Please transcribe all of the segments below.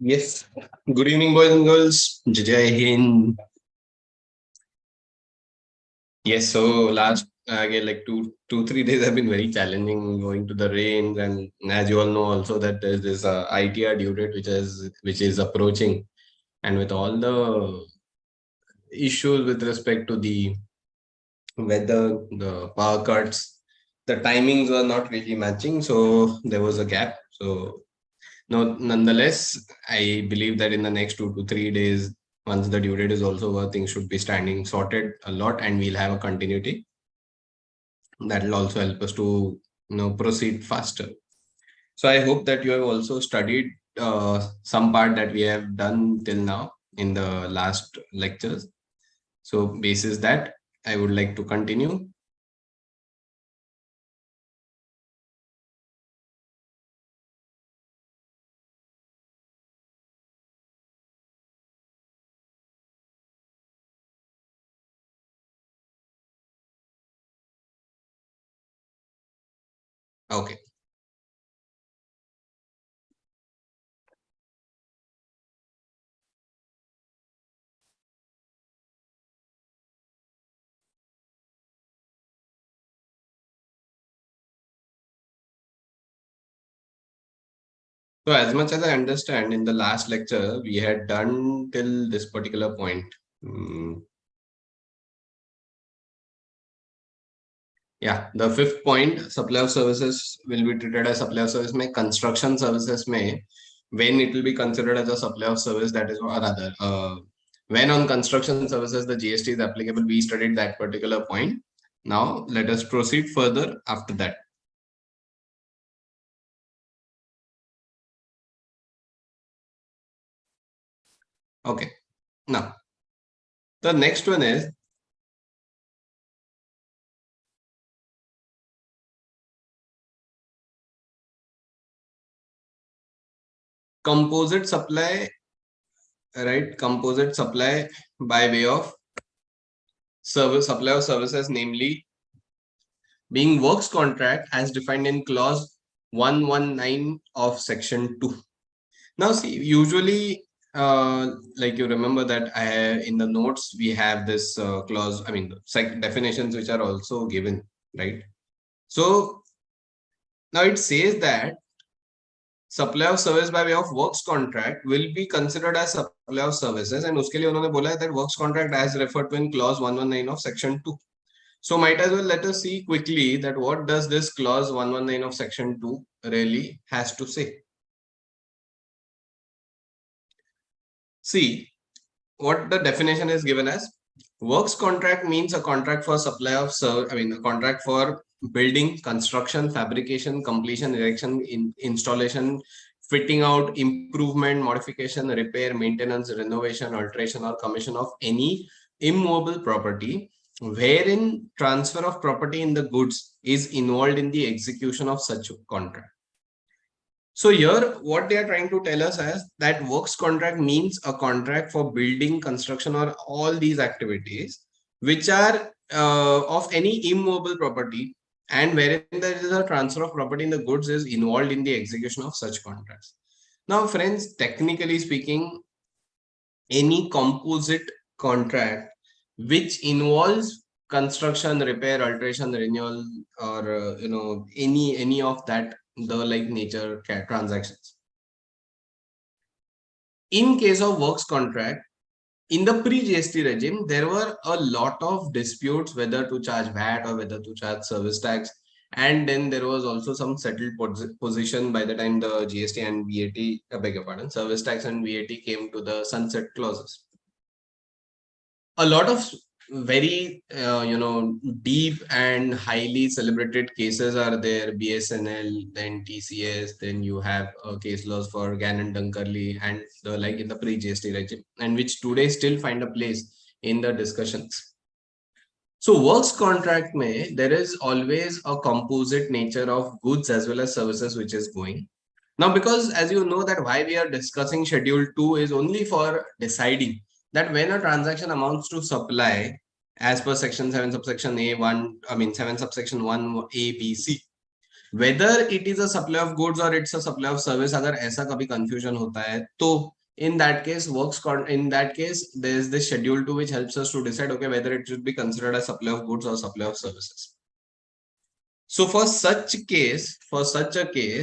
Yes. Good evening, boys and girls. Jai Hind. Yes. So last again, like 3 days have been very challenging, going to the rain, and as you all know, also that there's this ITR due date which is approaching, and with all the issues with respect to the weather, the power cuts, the timings were not really matching, so there was a gap. So no, nonetheless, I believe that in the next 2 to 3 days, once the due date is also over, things should be standing sorted a lot, and we'll have a continuity. That will also help us to proceed faster. So I hope that you have also studied some part that we have done till now in the last lectures. So basis that, I would like to continue. Okay. So as much as I understand, in the last lecture, we had done till this particular point. Yeah, the fifth point, supply of services will be treated as supply of service. May construction services may, when it will be considered as a supply of service, that is, or rather, when on construction services the GST is applicable, we studied that particular point. Now let us proceed further after that. Okay. Now the next one is composite supply, right? Composite supply by way of service, supply of services, namely being works contract as defined in clause 119 of section 2. Now, see, usually, like you remember that in the notes we have this clause, I mean, definitions which are also given, right? So now it says that supply of service by way of works contract will be considered as supply of services, and उसके लिए उन्होंने बोला है that works contract as referred to in clause 119 of section 2. So might as well let us see quickly that what does this clause 119 of section 2 really has to say. See, what the definition is given as: works contract means a contract for supply of a contract for building, construction, fabrication, completion, erection, installation, fitting out, improvement, modification, repair, maintenance, renovation, alteration, or commission of any immovable property wherein transfer of property in the goods is involved in the execution of such contract. So here, what they are trying to tell us is that works contract means a contract for building, construction, or all these activities which are of any immovable property, and wherein there is a transfer of property in the goods is involved in the execution of such contracts. Now, friends, technically speaking, any composite contract which involves construction, repair, alteration, renewal, or any of that the like nature transactions. In case of works contract, in the pre-GST regime, there were a lot of disputes whether to charge VAT or whether to charge service tax. And then there was also some settled position by the time the GST and VAT, I beg your pardon, service tax and VAT came to the sunset clauses. A lot of very deep and highly celebrated cases are there. BSNL, then TCS, then you have case laws for Gannon, Dunkerley, and the like in the pre-GST regime, and which today still find a place in the discussions. So works contract may, there is always a composite nature of goods as well as services which is going. Now, because as you know that why we are discussing schedule 2 is only for deciding that when a transaction amounts to supply as per section 7 subsection A1, I mean 7 subsection 1 A, B, C, whether it is a supply of goods or it's a supply of service, अगर ऐसा कभी confusion होता है तो in that case in that case there is this schedule 2 which helps us to decide okay whether it should be considered as supply of goods or supply of services. So for such a case,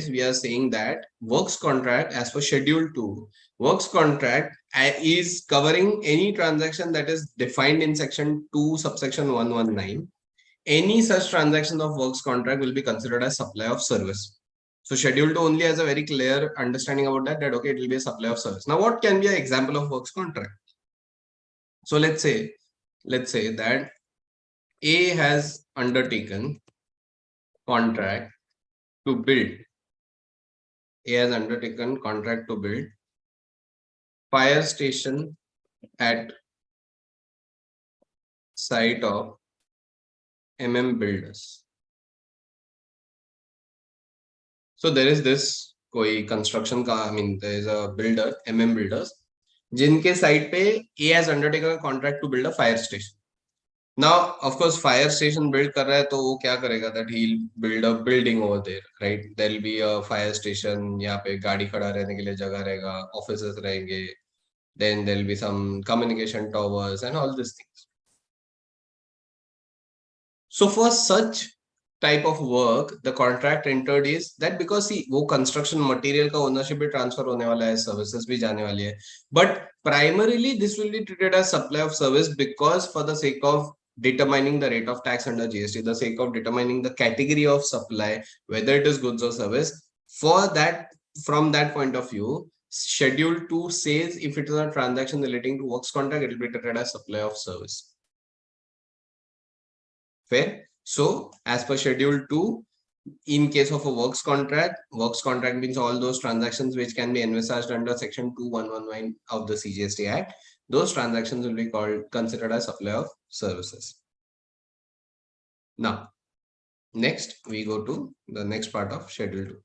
we are saying that works contract as per schedule 2, works contract is covering any transaction that is defined in section 2 subsection 119. Any such transaction of works contract will be considered as supply of service. So schedule 2 only has a very clear understanding about that okay, it will be a supply of service. Now what can be an example of works contract? So let's say that A has undertaken contract to build. A has undertaken contract to build fire station at site of Builders. So there is this कोई construction का, I mean there is a builder Builders जिनके site पे A has undertaken a contract to build a fire station. Now, of course, fire station build कर रहा है तो वो क्या करेगा that he'll build a building over there, right? There'll be a fire station, यहाँ पे गाड़ी खड़ा रहने के लिए जगह रहेगा, offices रहेंगे, then there'll be some communication towers and all these things. So for such type of work, the contract entered is that because see, वो construction material का ownership भी transfer होने वाला है, services भी जाने वाली है, but primarily this will be treated as supply of service because for the sake of determining the rate of tax under GST, the sake of determining the category of supply, whether it is goods or service, for that, from that point of view, schedule 2 says if it is a transaction relating to works contract, it will be treated as supply of service. Fair? So as per schedule 2, in case of a works contract means all those transactions which can be envisaged under section 2119 of the CGST Act, those transactions will be considered as supply of services. Now, next we go to the next part of schedule 2.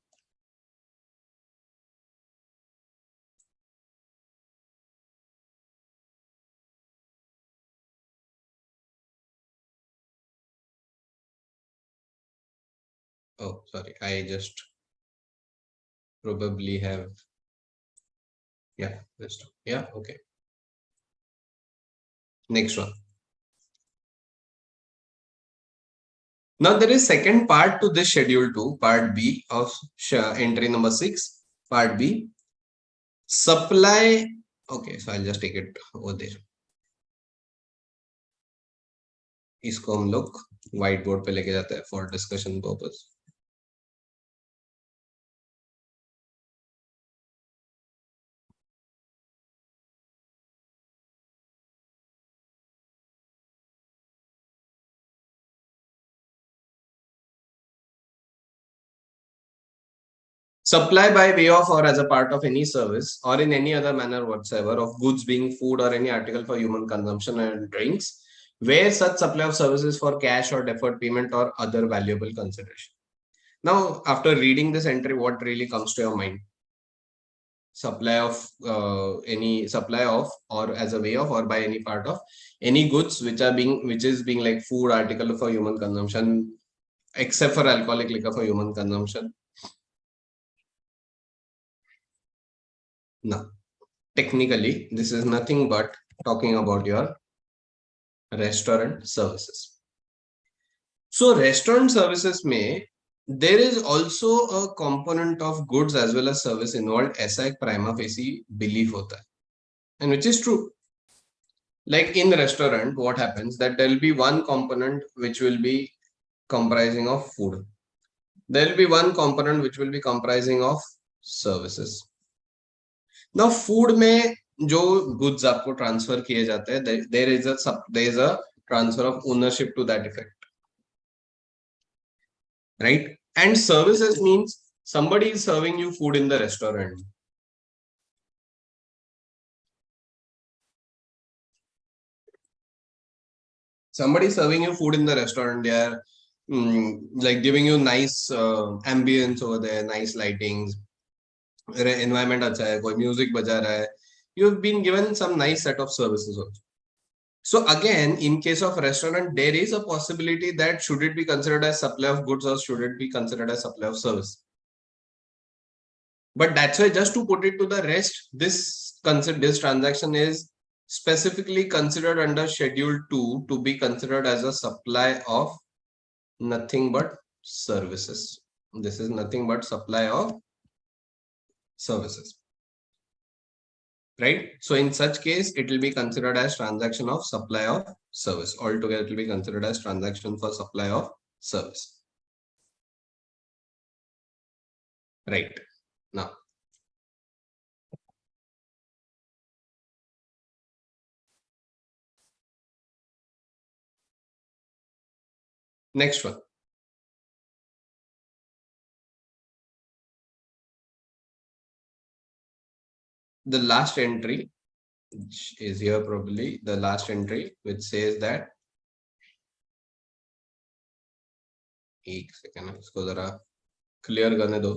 Oh, sorry, I just probably have, yeah, this, yeah, okay. Next one. Now there is second part to this schedule 2, part B of entry number 6, part B, supply. Okay, so I'll just take it over there. इसको हम लोग white board पे लेके जाते हैं for discussion purpose. Supply by way of or as a part of any service or in any other manner whatsoever of goods being food or any article for human consumption and drinks, where such supply of services for cash or deferred payment or other valuable consideration. Now, after reading this entry, what really comes to your mind? Supply of any supply of or as a way of or by any part of any goods which is being like food article for human consumption, except for alcoholic liquor for human consumption. Now, technically, this is nothing but talking about your restaurant services. So restaurant services there is also a component of goods as well as service involved, ऐसा एक prima facie belief होता है, and which is true. Like in the restaurant, what happens that there will be one component which will be comprising of food. There will be one component which will be comprising of services. Now food में जो goods आपको transfer किए जाते हैं, there is a transfer of ownership to that effect, right? And services means somebody is serving you food in the restaurant. Somebody serving you food in the restaurant, they are like giving you nice ambience over there, nice lightings, environment अच्छा है, कोई music बजा रहा है. You've been given some nice set of services also. So again, in case of restaurant, there is a possibility that should it be considered as supply of goods or should it be considered as supply of service. But that's why, just to put it to the rest, this transaction is specifically considered under Schedule 2 to be considered as a supply of nothing but services. This is nothing but supply of services. Right? So in such case, it will be considered as transaction of supply of service. Altogether, it will be considered as transaction for supply of service. Right. Now, next one. The last entry, which is here probably the last entry, which says that एक second इसको जरा clear करने दो.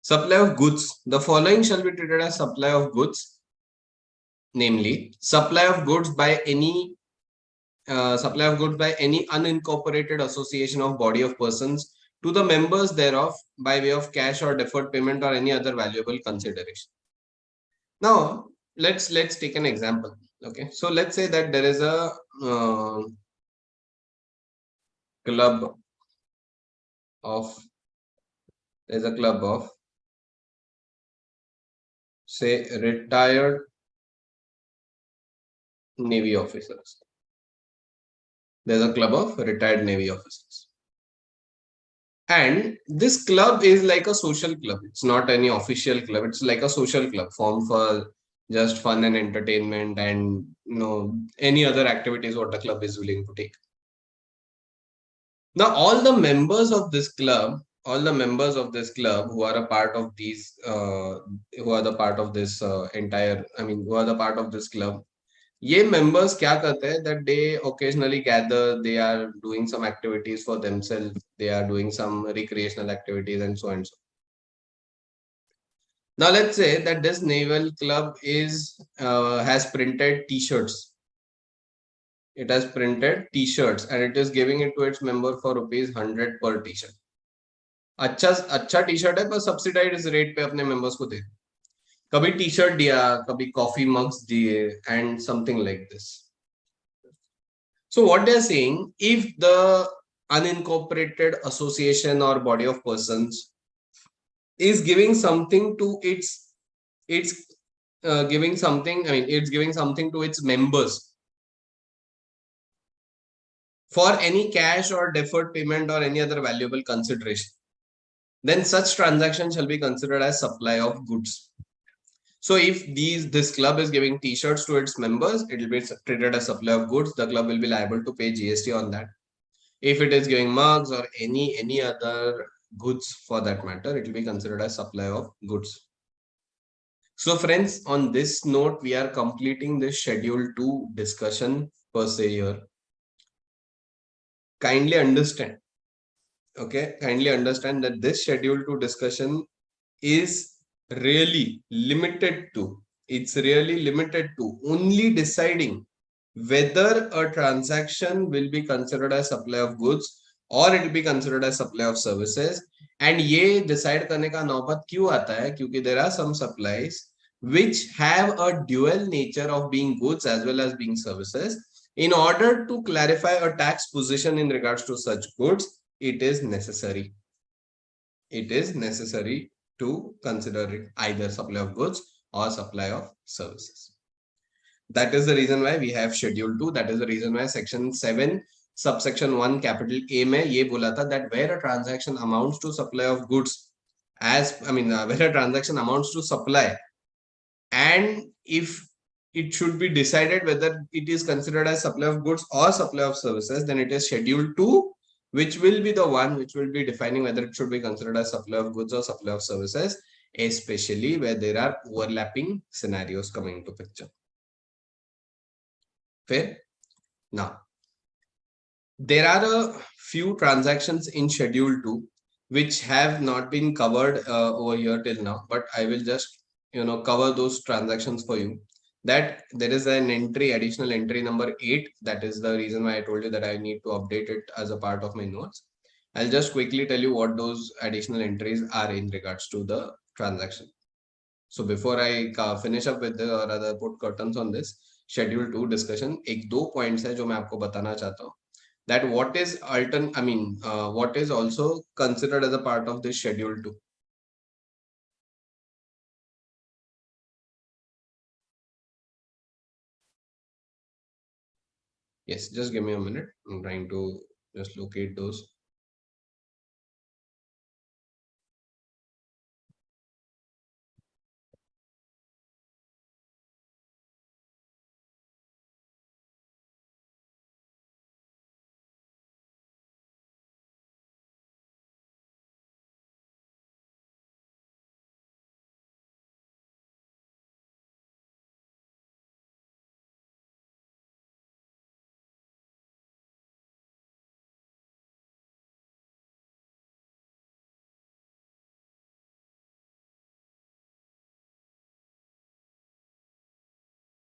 Supply of goods. The following shall be treated as supply of goods, namely supply of goods by any unincorporated association of body of persons to the members thereof by way of cash or deferred payment or any other valuable consideration. Now let's take an example. Okay, so let's say that there is a club of say retired Navy officers. There's a club of retired Navy officers. And this club is like a social club. It's not any official club. It's like a social club formed for just fun and entertainment and any other activities what the club is willing to take. Now, all the members of this club who are a part of these, who are the part of this who are the part of this club, ये members क्या करते हैं that they occasionally gather, they are doing some activities for themselves, they are doing some recreational activities and so and so. Now let's say that this naval club has printed t-shirts. It has printed t-shirts and it is giving it to its member for ₹100 per t-shirt. अच्छा T-shirt है पर subsidised rate पे अपने members को दे. कभी T-shirt दिया, कभी coffee mugs दिए and something like this. So what they're saying, if the unincorporated association or body of persons is giving something to it's giving something to its members for any cash or deferred payment or any other valuable consideration, then such transaction shall be considered as supply of goods. So if this club is giving t-shirts to its members, it will be treated as supply of goods. The club will be liable to pay GST on that. If it is giving mugs or any other goods for that matter, it will be considered as supply of goods. So friends, on this note, we are completing this schedule 2 discussion per se here. Kindly understand that this schedule 2 discussion is really limited to only deciding whether a transaction will be considered as supply of goods or it will be considered as supply of services. And ये decide करने का नौबत क्यों आता है? क्योंकि there are some supplies which have a dual nature of being goods as well as being services. In order to clarify a tax position in regards to such goods, it is necessary to consider it either supply of goods or supply of services. That is the reason why we have schedule 2. That is the reason why section 7 subsection 1 capital A में ये बोला था that where a transaction amounts to supply of goods where a transaction amounts to supply, and if it should be decided whether it is considered as supply of goods or supply of services, then it is schedule 2 which will be the one which will be defining whether it should be considered as supply of goods or supply of services, especially where there are overlapping scenarios coming into picture. Fair? Now, There are a few transactions in Schedule 2 which have not been covered over here till now, but I will just cover those transactions for you. That there is an entry, additional entry number 8. That is the reason why I told you that I need to update it as a part of my notes. I'll just quickly tell you what those additional entries are in regards to the transaction. So before I finish up with the or rather put curtains on this schedule 2 discussion, एक दो points है जो मैं आपको बताना चाहता हूँ. That what is what is also considered as a part of this schedule 2. Yes, just give me a minute. I'm trying to just locate those.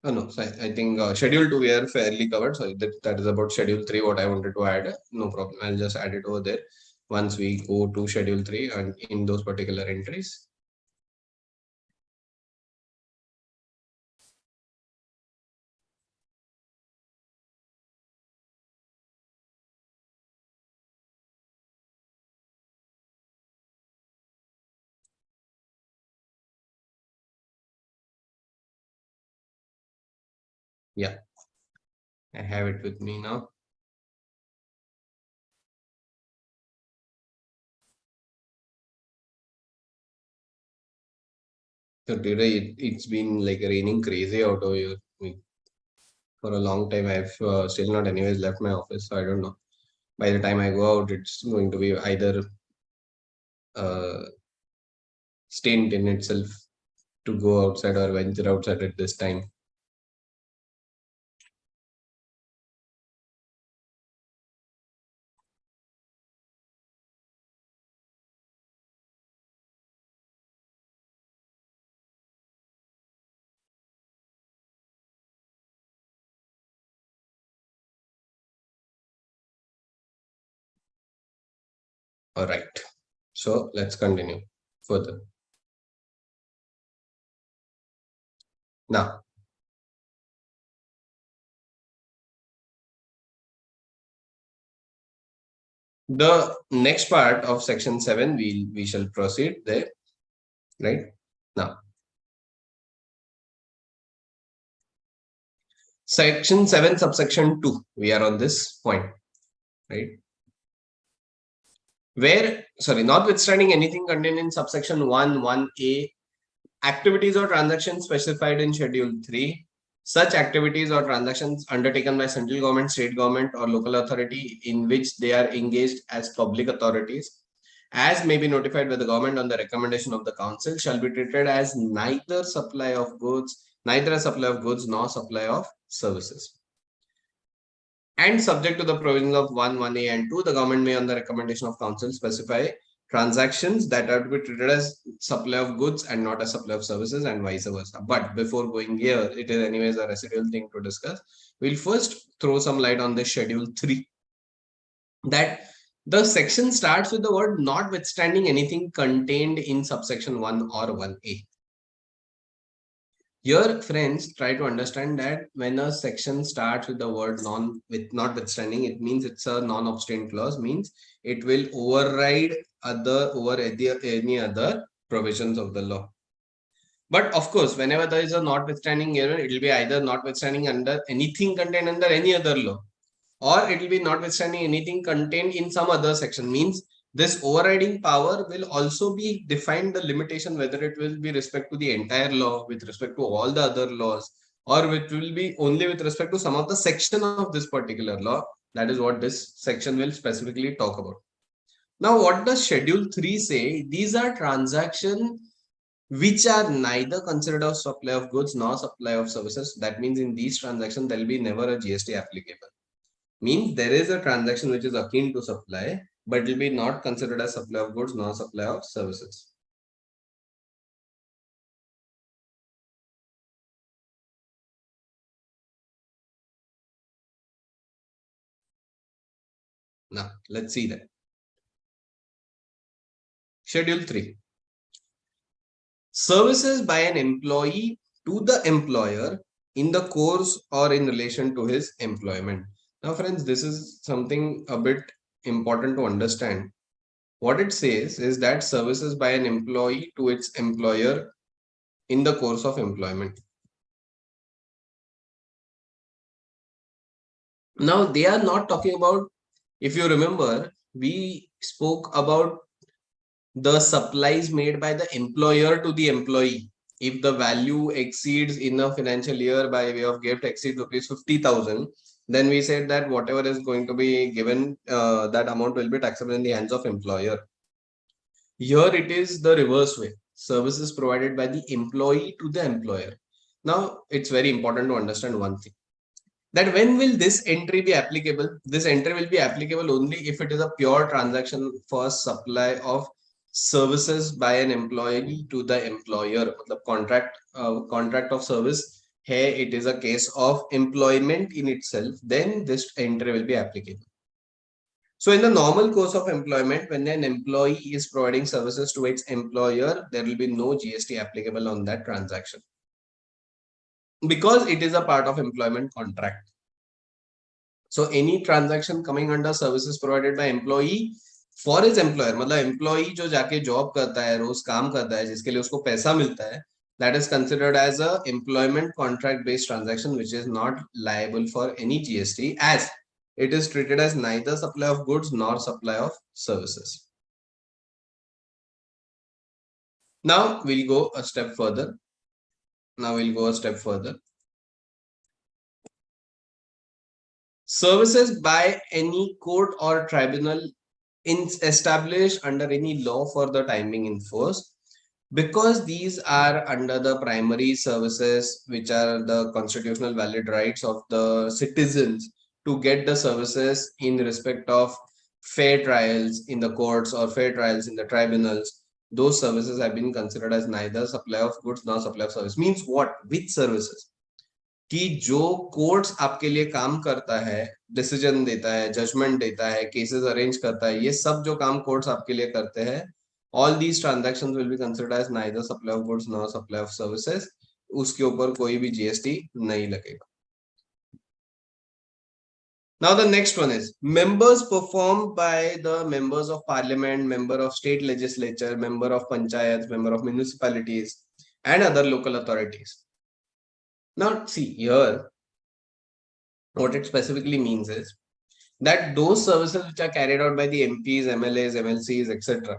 Oh, no, so I think schedule 2 we are fairly covered. So that is about schedule 3. What I wanted to add, no problem. I'll just add it over there once we go to schedule 3 and in those particular entries. Yeah, I have it with me now. So today it's been like raining crazy out over here. For a long time, I've still not anyways left my office, so I don't know. By the time I go out, it's going to be either uh, stint in itself to go outside or venture outside at this time. All right. So let's continue further. Now, the next part of section 7, we shall proceed there, right? Now, section 7, subsection 2, we are on this point, right? Where, sorry, notwithstanding anything contained in subsection 1, 1A, activities or transactions specified in Schedule 3, such activities or transactions undertaken by central government, state government, or local authority in which they are engaged as public authorities, as may be notified by the government on the recommendation of the council, shall be treated as neither supply of goods, neither a supply of goods nor supply of services. And subject to the provisions of 1, 1A and 2, the government may, on the recommendation of council, specify transactions that are to be treated as supply of goods and not as supply of services and vice versa. But before going here, it is anyways a residual thing to discuss. We'll first throw some light on the schedule 3. That the section starts with the word notwithstanding anything contained in subsection 1 or 1A. Here, friends, try to understand that when a section starts with the word notwithstanding, it means it's a non-obstant clause, means it will override any other provisions of the law. But of course, whenever there is a notwithstanding here, it will be either notwithstanding under anything contained under any other law, or it will be notwithstanding anything contained in some other section. Means this overriding power will also be defined the limitation whether it will be respect to the entire law, with respect to all the other laws, or it will be only with respect to some of the section of this particular law. That is what this section will specifically talk about. Now, what does Schedule 3 say? These are transactions which are neither considered as supply of goods nor supply of services. That means in these transactions, there will be never a GST applicable. means there is a transaction which is akin to supply, but it will be not considered as supply of goods nor supply of services. Now, let's see that. Schedule 3. Services by an employee to the employer in the course or in relation to his employment. Now, friends, this is something a bit important to understand. What it says is that services by an employee to its employer in the course of employment. Now, they are not talking about, if you remember, we spoke about the supplies made by the employer to the employee. If the value exceeds in a financial year by way of gift exceeds rupees 50,000, then we said that whatever is going to be given, that amount will be taxable in the hands of employer. Here it is the reverse way. Services provided by the employee to the employer. Now, it's very important to understand one thing, that when will this entry be applicable? This entry will be applicable only if it is a pure transaction for supply of services by an employee to the employer. The contract of service. Here it is a case of employment in itself. Then this entry will be applicable. So in the normal course of employment, when an employee is providing services to its employer, there will be no GST applicable on that transaction because it is a part of employment contract. So any transaction coming under services provided by employee for his employer, मतलब employee जो जाके job करता है, रोज काम करता है, जिसके लिए उसको पैसा मिलता है, that is considered as a employment contract based transaction which is not liable for any GST as it is treated as neither supply of goods nor supply of services. Now we'll go a step further. Services by any court or tribunal established under any law for the timing in force, because these are under the primary services which are the constitutional valid rights of the citizens to get the services in respect of fair trials in the courts or fair trials in the tribunals. Those services have been considered as neither supply of goods nor supply of service. Means what? Which services? कि जो courts आपके लिए काम करता है, decision देता है, judgement देता है, केसेस अरेंज करता है, ये सब जो काम कोर्ट्स आपके लिए करते हैं, all these transactions will be considered as neither supply of goods nor supply of services. उसके ऊपर कोई भी जीएसटी नहीं लगेगा. Now the next one is members performed by the members of parliament, member of state legislature, member of panchayats, member of municipalities and other local authorities. Now see here, what it specifically means is that those services which are carried out by the MPs, MLAs, MLCs, etc.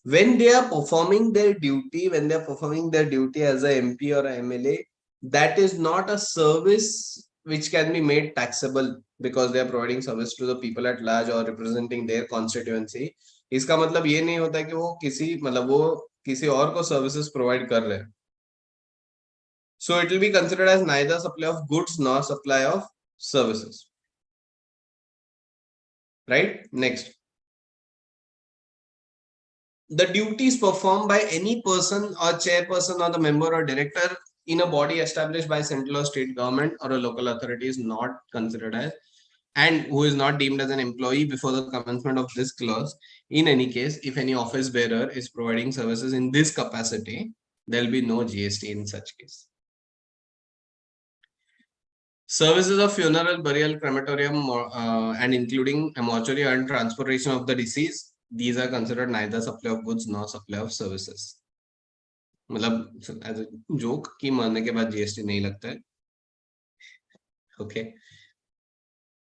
When they are performing their duty, as a MP or a MLA, that is not a service which can be made taxable because they are providing service to the people at large or representing their constituency. इसका मतलब ये नहीं होता कि वो किसी और को services provide कर रहे हैं. So it will be considered as neither supply of goods nor supply of services. Right? Next. The duties performed by any person or chairperson or the member or director in a body established by central or state government or a local authority is not considered as, and who is not deemed as an employee before the commencement of this clause. In any case, if any office bearer is providing services in this capacity, there will be no GST in such case. Services of funeral, burial, crematorium, and including a mortuary and transportation of the deceased, these are considered neither supply of goods nor supply of services. मतलब as a joke कि मरने के बाद GST नहीं लगता है. Okay.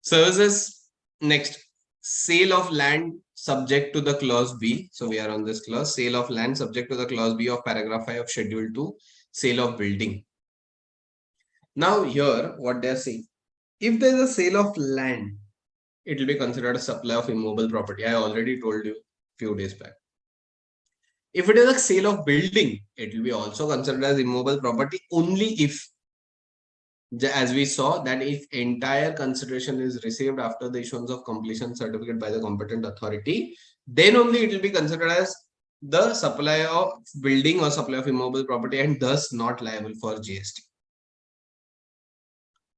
Services. Next, sale of land subject to the clause B. So we are on this clause, sale of land subject to the clause B of paragraph 5 of schedule 2, sale of building. Now here what they are saying, if there is a sale of land, it will be considered a supply of immovable property. I already told you few days back. If it is a sale of building, it will be also considered as immovable property only if as we saw that if entire consideration is received after the issuance of completion certificate by the competent authority, then only it will be considered as the supply of building or supply of immobile property and thus not liable for GST.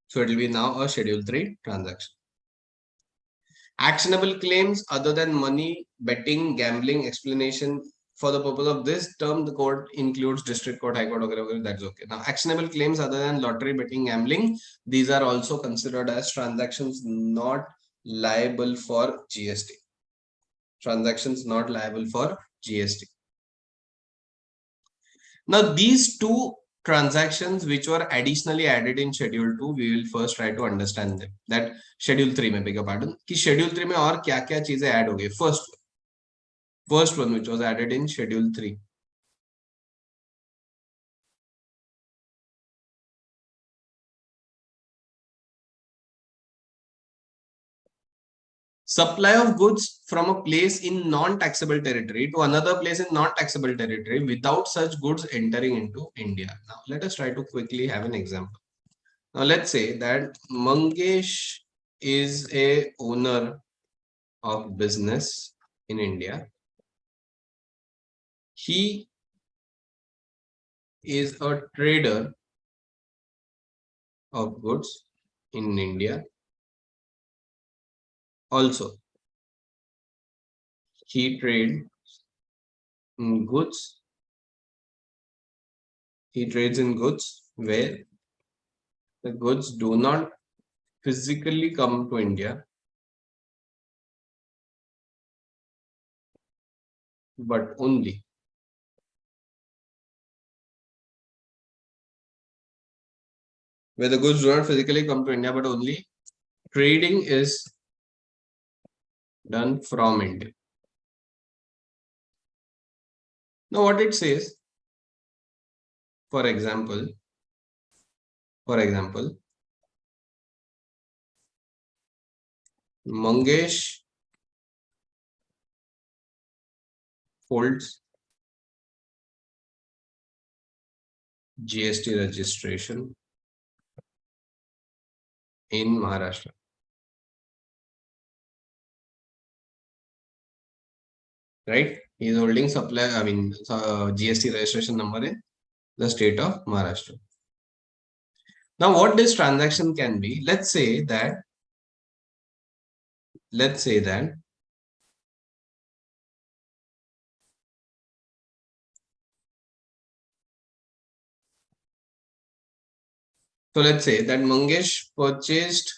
So it will be now a Schedule 3 transaction. Actionable claims other than money, betting, gambling, explanation. For the purpose of this term, the court includes district court, high court, whatever, that's okay. Now, actionable claims other than lottery, betting, gambling, these are also considered as transactions not liable for GST. Transactions not liable for GST. Now, these two transactions which were additionally added in Schedule 2, we will first try to understand them. That Schedule 3 में, beg your pardon, कि Schedule 3 में और क्या-क्या चीजें add हो गई. First one which was added in Schedule 3. Supply of goods from a place in non-taxable territory to another place in non-taxable territory without such goods entering into India. Now, let us try to quickly have an example. Now, let's say that Mangesh is a owner of business in India. He is a trader of goods in India. Also, he trades in goods. He trades in goods where the goods do not physically come to India, but only where the goods do not physically come to India, but only trading is done from India. Now, what it says, for example, Mangesh holds GST registration in Maharashtra. Right? He is holding GST registration number in the state of Maharashtra. Now, what this transaction can be, let's say that Mangesh purchased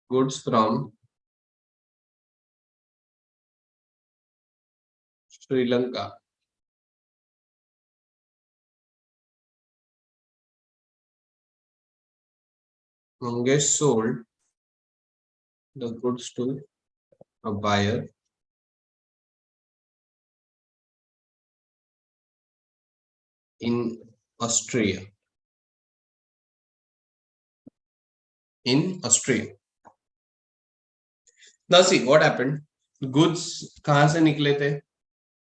goods from Sri Lanka. Mangesh sold the goods to a buyer in Austria. Now see what happened. Goods कहाँ से निकले थे?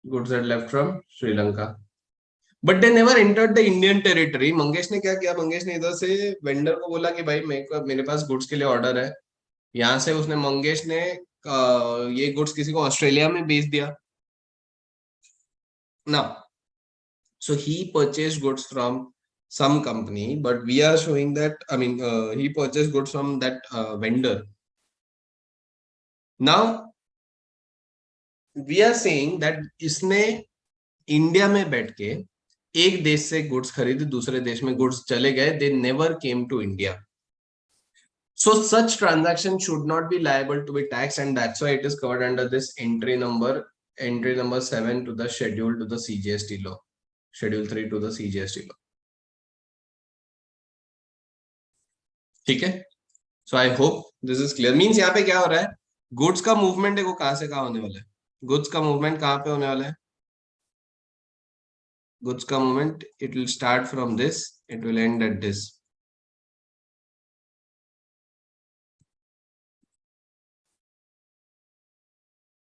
Goods had left from Sri Lanka. But they never entered the Indian territory. Mangesh ने क्या किया? मंगेश ने इधर से वेंडर को बोला कि भाई मेरे पास गुड्स के लिए ऑर्डर है. यहाँ से उसने मंगेश ने ये गुड्स किसी को ऑस्ट्रेलिया में बेच दिया. Now, so he purchased goods from some company, but we are showing that he purchased goods from that vendor. Now we are saying that इसने इंडिया में बैठ के एक देश से गुड्स खरीदे, दूसरे देश में गुड्स चले गए, they never came to India. So such transaction should not be liable to be taxed, and that's why it is covered under this entry number 7 to the schedule to the CGST law, schedule 3 to the CGST law. ठीक है? So I hope this is clear. Means यहाँ पे क्या हो रहा है? Goods का movement है वो कहां से कहां होने वाला है? गुड्स का मूवमेंट कहां पे होने वाला है? Goods ka movement, it will start from this, it will end at this.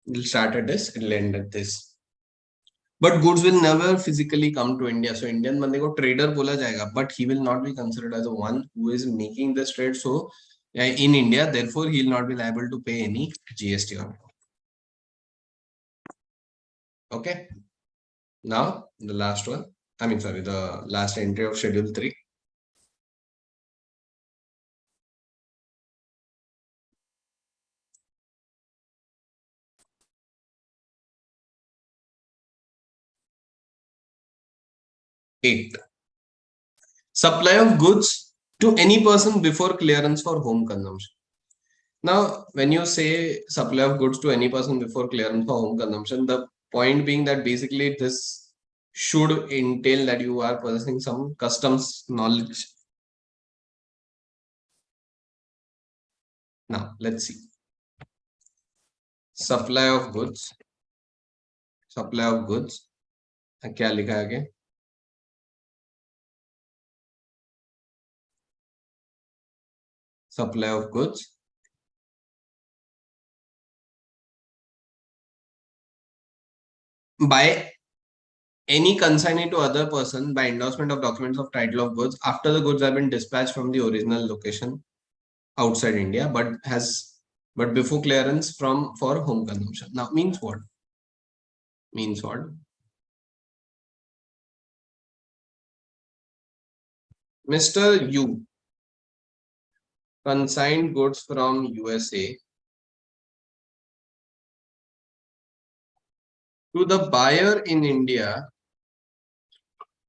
It will start at this, it will end at this. But goods will never physically come to India. So Indian बंदे को trader बोला जाएगा, but he will not be considered as the one who is making this trade. So in India, therefore, he will not be liable to pay any GST on it. Okay. Now the last one. I mean, sorry, the last entry of Schedule 3. Eight. Supply of goods to any person before clearance for home consumption. Now, when you say supply of goods to any person before clearance for home consumption, the point being that basically this should entail that you are possessing some customs knowledge. Now, let's see. Supply of goods. Supply of goods. क्या लिखा है आगे? Supply of goods by any consignee to other person by endorsement of documents of title of goods after the goods have been dispatched from the original location outside India, but before clearance for home consumption. Now means what? Means what? Mr. U consigned goods from USA to the buyer in India,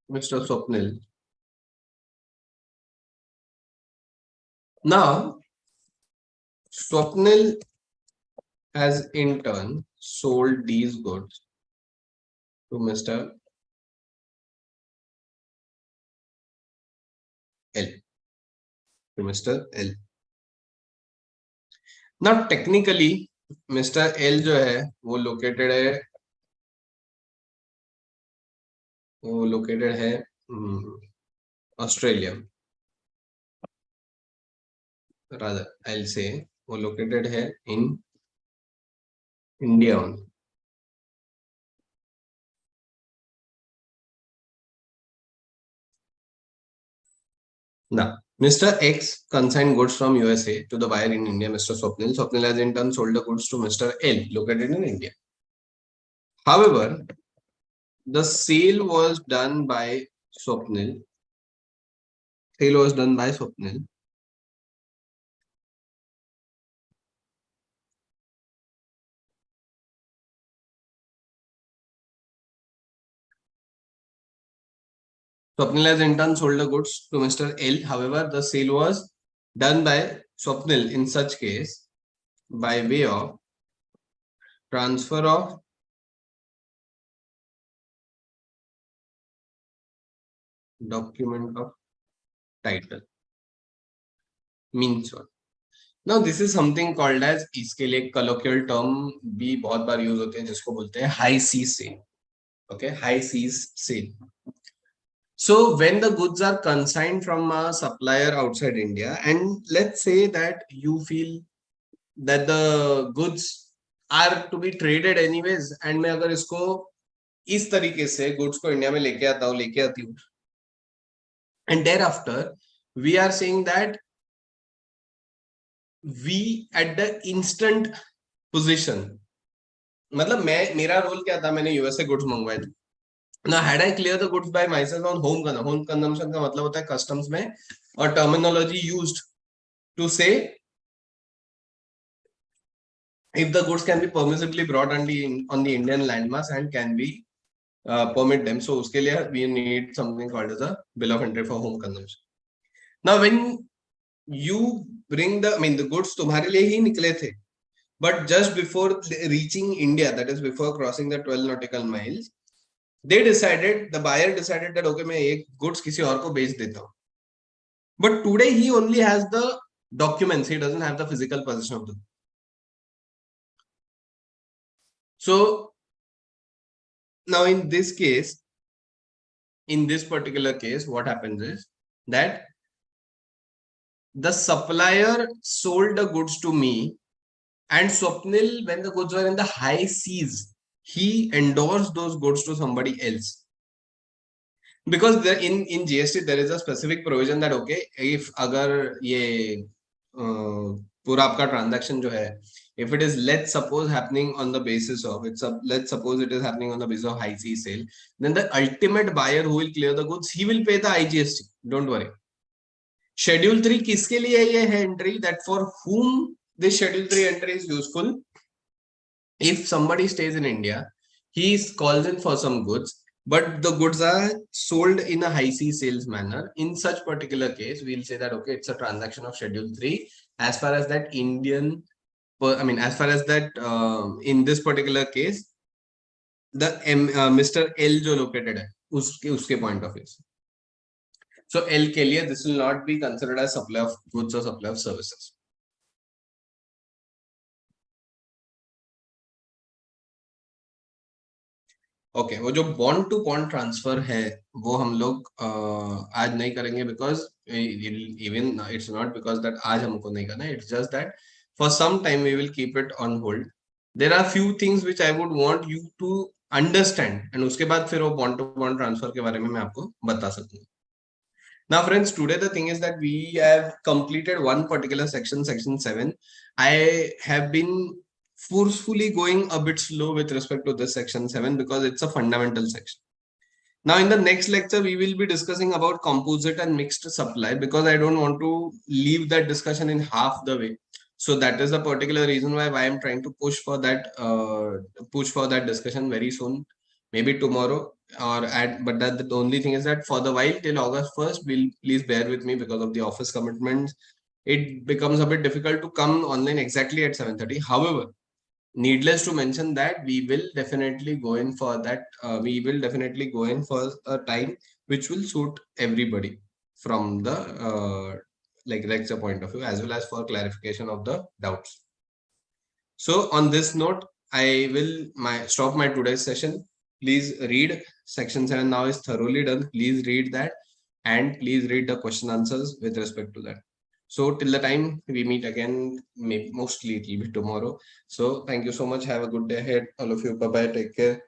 Mr. Swapnil. Now, Swapnil has in turn sold these goods to Mr. L. To Mr. L. Now, technically, Mr. L जो है वो located है Australia. Rather, I'll say वो located है in India only. Now, Mr. X consigned goods from USA to the buyer in India, Mr. Swapnil. Swapnil has in turn sold the goods to Mr. L, located in India. However, the sale was done by Swapnil. Sale was done by Swapnil. Swapnil has in turn sold the goods to Mr. L. However, the sale was done by Swapnil in such case by way of transfer of document of title. Means what? Now this is something called as, इसके लिए colloquial term भी बहुत बार use होते हैं जिसको बोलते हैं high seas sale. Okay, high seas sale. So when the goods are consigned from a supplier outside India, and let's say that you feel that the goods are to be traded anyways, and मैं अगर इसको इस तरीके से goods को India में लेके आती हूँ, and thereafter we are saying that we at the instant position, मतलब मेरा रोल क्या था, मैंने यूएस से गुड्स मंगवाए थे. Now, had I clear the goods by myself on home consumption का मतलब होता है customs में और terminology used to say if the goods can be permissibly brought on the Indian landmass and can be permit them. So उसके लिए we need something called as a bill of entry for home consumption. Now, when you bring the goods तुम्हारे लिए ही निकले थे, but just before reaching India, that is before crossing the 12 nautical miles, the buyer decided that okay, मैं एक goods किसी और को बेच देता हूँ. But today he only has the documents, he doesn't have the physical possession of them. So now in this case, in this particular case, what happens is that the supplier sold the goods to me, and Swapnil, when the goods were in the high seas, he endorsed those goods to somebody else. Because there in GST there is a specific provision that okay, if अगर ये पूरा आपका transaction जो है, if it is, let's suppose, happening on the basis of let's suppose it is happening on the basis of high C sale, then the ultimate buyer who will clear the goods, he will pay the IGST. Don't worry. Schedule 3 किसके लिए ये है entry? That for whom this Schedule 3 entry is useful? If somebody stays in India, he calls in for some goods, but the goods are sold in a high C sales manner. In such particular case, we'll say that okay, it's a transaction of Schedule 3 as far as that Indian, as far as that in this particular case, the Mr. L जो located है उसके point of view. So L के लिए this will not be considered as supply of goods or supply of services. Okay वो जो bond to bond transfer है वो हम लोग आज नहीं करेंगे because even it's not because that आज हमको नहीं करना it's just that for some time we will keep it on hold there are few things which I would want you to understand and उसके बाद फिर वो बॉन्ड टू बॉन्ड ट्रांसफर के बारे में मैं आपको बता सकूंगा. Now friends, today the thing is that we have completed one particular section, section 7. I have been forcefully going a bit slow with respect to this section 7 because it's a fundamental section. Now in the next lecture, we will be discussing about composite and mixed supply because I don't want to leave that discussion in half the way. So that is the particular reason why I am trying to push for that discussion very soon, maybe tomorrow but that the only thing is that for the while till August 1st, will please bear with me because of the office commitments. It becomes a bit difficult to come online exactly at 7:30. However, needless to mention that we will definitely go in for that. We will definitely go in for a time which will suit everybody from the lecture point of view as well as for clarification of the doubts. So on this note, I will stop my today's session. Please read section 7 now is thoroughly done. Please read that and please read the question answers with respect to that. So till the time we meet again, maybe mostly it will be tomorrow. So thank you so much. Have a good day ahead. All of you. Bye bye. Take care.